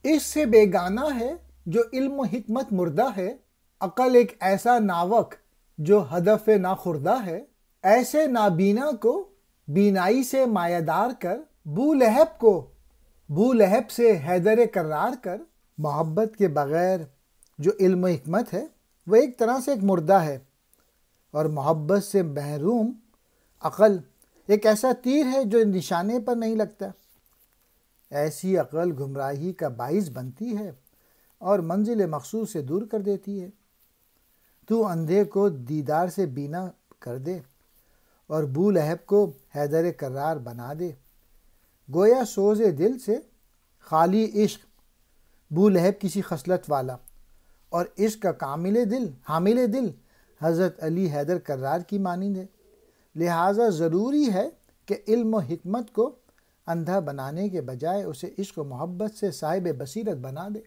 اس سے بیگانہ ہے جو علم و حکمت مردہ ہے، عقل ایک ایسا ناوک جو ہدف ناخوردہ ہے، ایسے نابینا کو بینائی سے مایہ دار کر، بو لہب کو بو لہب سے حیدر کرار کر۔ محبت کے بغیر جو علم و حکمت ہے وہ ایک طرح سے ایک مردہ ہے، اور محبت سے محروم عقل ایک ایسا تیر ہے جو نشانے پر نہیں لگتا۔ ایسی عقل گمراہی کا باعث بنتی ہے اور منزل مقصود سے دور کر دیتی ہے۔ تو اندھے کو دیدار سے بینا کر دے اور بو لہب کو حیدر کرار بنا دے۔ گویا سوز دل سے خالی عشق، بو لہب کسی خصلت والا، اور عشق کا حامل دل حضرت علی حیدر کرار کی مانند ہے۔ لہٰذا ضروری ہے کہ علم و حکمت کو اندھا بنانے کے بجائے اسے عشق و محبت سے صاحب بصیرت بنا دے۔